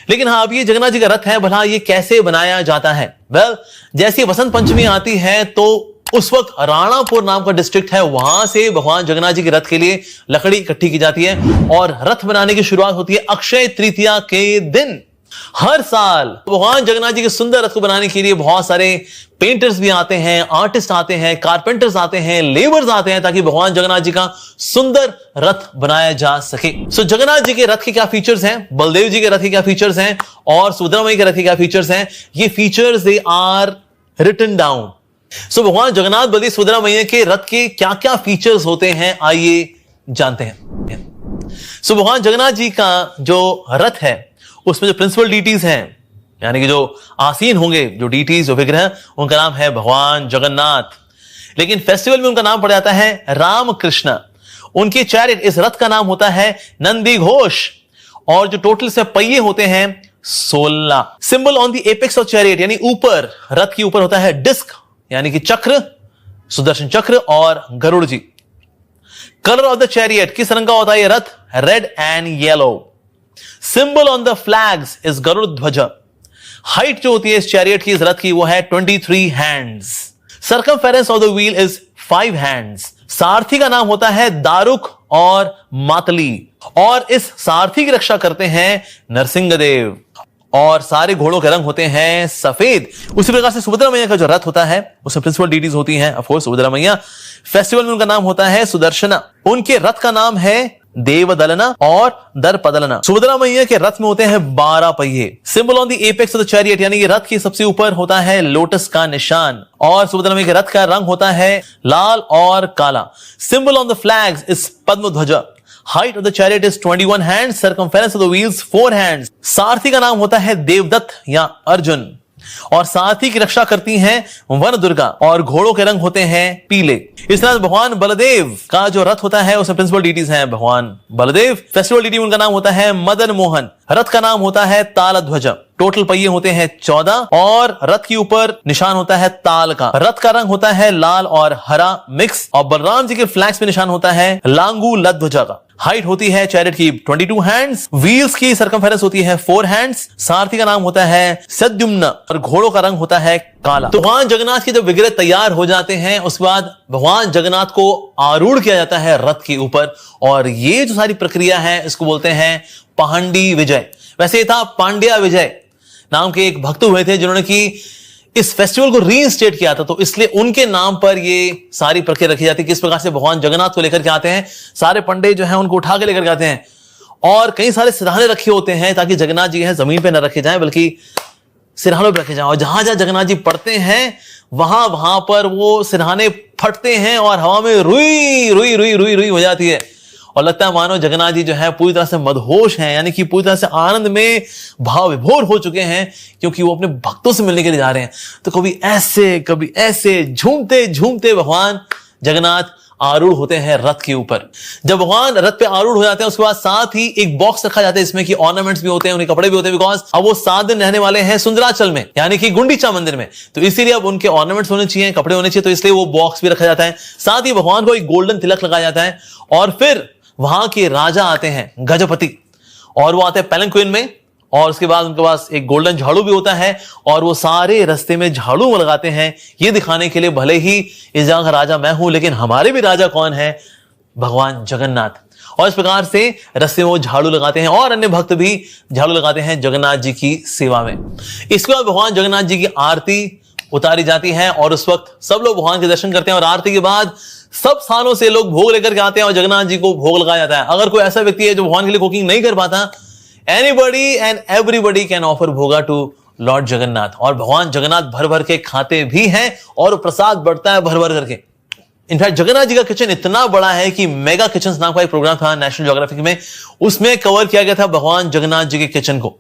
लेकिन हाँ, अब ये जगन्नाथ जी का रथ है, भला ये कैसे बनाया जाता है? जैसे वसंत पंचमी आती है तो उस वक्त राणापुर नाम का डिस्ट्रिक्ट है, वहां से भगवान जगन्नाथ जी के रथ के लिए लकड़ी इकट्ठी की जाती है और रथ बनाने की शुरुआत होती है अक्षय तृतीया के दिन। हर साल भगवान जगन्नाथ जी के सुंदर रथ को बनाने के लिए बहुत सारे पेंटर्स भी आते हैं, आर्टिस्ट आते हैं, कारपेंटर्स आते हैं, लेबर्स आते हैं, ताकि भगवान जगन्नाथ जी का सुंदर रथ बनाया जा सके। सो जगन्नाथ जी के रथ के क्या फीचर्स हैं, बलदेव जी के रथ के क्या फीचर्स हैं और सुभद्रा माई के रथ के क्या फीचर्स हैं, ये features they are written down. So भगवान जगन्नाथ बलदेव सुभद्रा मैया के रथ के क्या क्या फीचर्स होते हैं, आइए जानते हैं। सो भगवान जगन्नाथ जी का जो रथ है उसमें जो प्रिंसिपल डीटीज हैं, यानी कि जो आसीन होंगे, जो डीटीज, जो विग्रह, उनका नाम है भगवान जगन्नाथ। लेकिन फेस्टिवल में उनका नाम पड़ जाता है राम कृष्ण। उनके चैरिट, इस रथ का नाम होता है नंदी घोष और जो टोटल से पहिए होते हैं 16। Symbol on the apex of chariot, यानी ऊपर रथ के ऊपर होता है डिस्क, यानी कि चक्र, सुदर्शन चक्र और Garuda ji. Colour of the chariot, किस रंग का होता है यह रथ? Red and yellow. Symbol on the flags is Garuda ध्वज। हाइट जो होती है इस चैरियट की, इस रथ की, वो है 23 hands. Circumference of the wheel is 5 hands. सारथी का नाम होता है दारुक और मातली और इस सारथी की रक्षा करते हैं नरसिंहदेव और सारे घोड़ों के रंग होते हैं सफेद। उसी प्रकार से सुभद्रा मैया का जो रथ होता है उसमें प्रिंसिपल डीटीज होती हैं, ऑफ कोर्स सुभद्रा मैया। फेस्टिवल में उनका नाम होता है सुदर्शना। उनके रथ का नाम है देवदलना और दर्पदलना। सुभद्रा मैया के रथ में होते हैं 12 पहिए। Symbol on the apex of the chariot, यानी कि रथ के सबसे ऊपर होता है लोटस का निशान और सुभद्रा मैया के रथ का रंग होता है लाल और काला। Symbol on the flags is Padma Dhwaja. Height of the chariot is 21 hands. Circumference of the wheels 4 hands. सारथी का नाम होता है देवदत्त या अर्जुन और सारथी की रक्षा करती हैं वन दुर्गा और घोड़ों के रंग होते हैं पीले। इस तरह भगवान बलदेव का जो रथ होता है उसमें प्रिंसिपल डीटीज हैं भगवान बलदेव। फेस्टिवल डीटी उनका नाम होता है मदन मोहन। रथ का नाम होता है तालध्वज। टोटल पहिए होते हैं 14 और रथ के ऊपर निशान होता है ताल का। रथ का रंग होता है लाल और हरा मिक्स और बलराम जी के फ्लैग्स में निशान होता है लांगू लध्वजा का। हाइट होती है चैरियट की 22 हैंड्स। व्हील्स की सर्कमफेरेंस होती है 4 हैंड्स। सारथी का नाम होता है सद्युम्न और घोड़ों का रंग होता है काला। तो भगवान जगन्नाथ के जब विग्रह तैयार हो जाते हैं उसके बाद भगवान जगन्नाथ को आरूढ़ किया जाता है रथ के ऊपर और ये जो सारी प्रक्रिया है इसको बोलते हैं पांडी विजय। वैसे ये था पांड्या विजय नाम के एक भक्त हुए थे जिन्होंने की इस फेस्टिवल को रीइंस्टेट किया था, तो इसलिए उनके नाम पर ये सारी प्रक्रिया रखी जाती है। किस प्रकार से भगवान जगन्नाथ को लेकर के आते हैं, सारे पंडे जो हैं उनको उठा के लेकर के आते हैं और कई सारे सिरहाने रखे होते हैं ताकि जगन्नाथ जी हैं जमीन पे न रखे जाएं बल्कि सिरहानों पे रखे जाएं और जहां जहां जगन्नाथ जी पड़ते हैं वहां वहां पर वो सिरहाने फटते हैं और हवा में रुई रुई रुई रुई रुई हो जाती है और लगता है मानो जगन्नाथ जी जो है पूरी तरह से मदहोश हैं, यानी कि पूरी तरह से आनंद में भाव विभोर हो चुके हैं क्योंकि वो अपने भक्तों से मिलने के लिए जा रहे हैं। तो कभी ऐसे झूमते झूमते भगवान जगन्नाथ आरूढ़ होते हैं रथ के ऊपर। जब भगवान रथ पे आरूढ़ हो जाते हैं उसके बाद साथ ही एक बॉक्स रखा जाता है इसमें कि ऑर्नामेंट्स भी होते हैं, उनके कपड़े भी होते हैं, बिकॉज अब वो 7 दिन रहने वाले हैं सुंदराचल में यानी कि गुंडीचा मंदिर में, तो इसीलिए अब उनके ऑर्नामेंट्स होने चाहिए, कपड़े होने चाहिए, तो इसलिए वो बॉक्स भी रखा जाता है। साथ ही भगवान को एक गोल्डन तिलक लगाया जाता है और फिर वहां के राजा आते हैं गजपति और वो आते हैं पैलंक्विन में और उसके बाद उनके पास एक गोल्डन झाड़ू भी होता है और वो सारे रास्ते में झाड़ू लगाते हैं ये दिखाने के लिए भले ही इस जगह का राजा मैं हूं लेकिन हमारे भी राजा कौन है, भगवान जगन्नाथ। और इस प्रकार से रास्ते में वो झाड़ू लगाते हैं और अन्य भक्त भी झाड़ू लगाते हैं जगन्नाथ जी की सेवा में। इसके बाद भगवान जगन्नाथ जी की आरती उतारी जाती है और उस वक्त सब लोग भगवान के दर्शन करते हैं और आरती के बाद सब स्थानों से लोग भोग लेकर के आते हैं और जगन्नाथ जी को भोग लगाया जाता है। अगर कोई ऐसा व्यक्ति है जो भगवान के लिए कुकिंग नहीं कर पाता, anybody and everybody can offer भोगा टू लॉर्ड जगन्नाथ और भगवान जगन्नाथ भर भर के खाते भी हैं और प्रसाद बढ़ता है भर भर करके। इनफैक्ट जगन्नाथ जी का किचन इतना बड़ा है कि मेगा किचन नाम का एक प्रोग्राम था नेशनल ज्योग्राफिक में, उसमें कवर किया गया था भगवान जगन्नाथ जी के किचन को,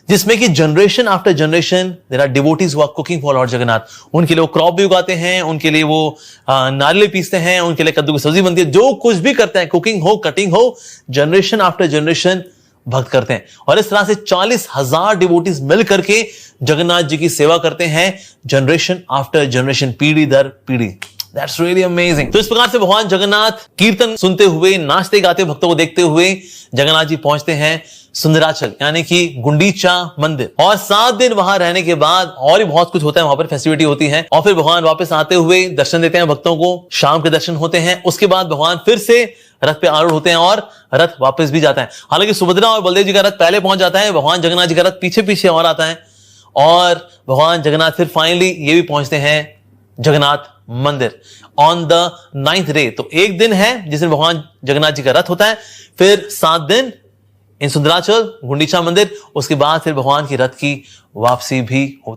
जिसमें कि generation after generation there are devotees who are cooking for Lord Jagannath. उनके लिए वो क्रॉप भी उगाते हैं, उनके लिए वो नारियल पीसते हैं, उनके लिए कद्दू की सब्जी बनती है, जो कुछ भी करते हैं, कुकिंग हो कटिंग हो, जनरेशन आफ्टर जनरेशन भक्त करते हैं। और इस तरह से 40,000 डिवोटीज मिल करके जगन्नाथ जी की सेवा करते हैं जनरेशन आफ्टर जनरेशन, पीढ़ी दर पीढ़ी। That's really amazing. तो इस प्रकार से भगवान जगन्नाथ कीर्तन सुनते हुए, नाचते गाते भक्तों को देखते हुए जगन्नाथ जी पहुंचते हैं सुंदराचल यानी कि गुंडीचा मंदिर, और 7 दिन वहां रहने के बाद और भी बहुत कुछ होता है, वहां पर फेस्टिविटी होती है, और फिर भगवान वापस आते हुए दर्शन देते हैं भक्तों को, शाम के दर्शन होते हैं। उसके बाद भगवान फिर से रथ पे आरूढ़ होते हैं और रथ वापस भी जाता है। हालांकि सुभद्रा और बलदेव जी का रथ पहले पहुंच जाता है, भगवान जगन्नाथ जी का रथ पीछे पीछे और आता है, और भगवान जगन्नाथ फिर फाइनली ये भी पहुंचते हैं जगन्नाथ मंदिर ऑन द 9th डे। तो एक दिन है जिस दिन भगवान जगन्नाथ जी का रथ होता है, फिर 7 दिन इन सुंदराचल गुंडीचा मंदिर, उसके बाद फिर भगवान की रथ की वापसी भी होती है।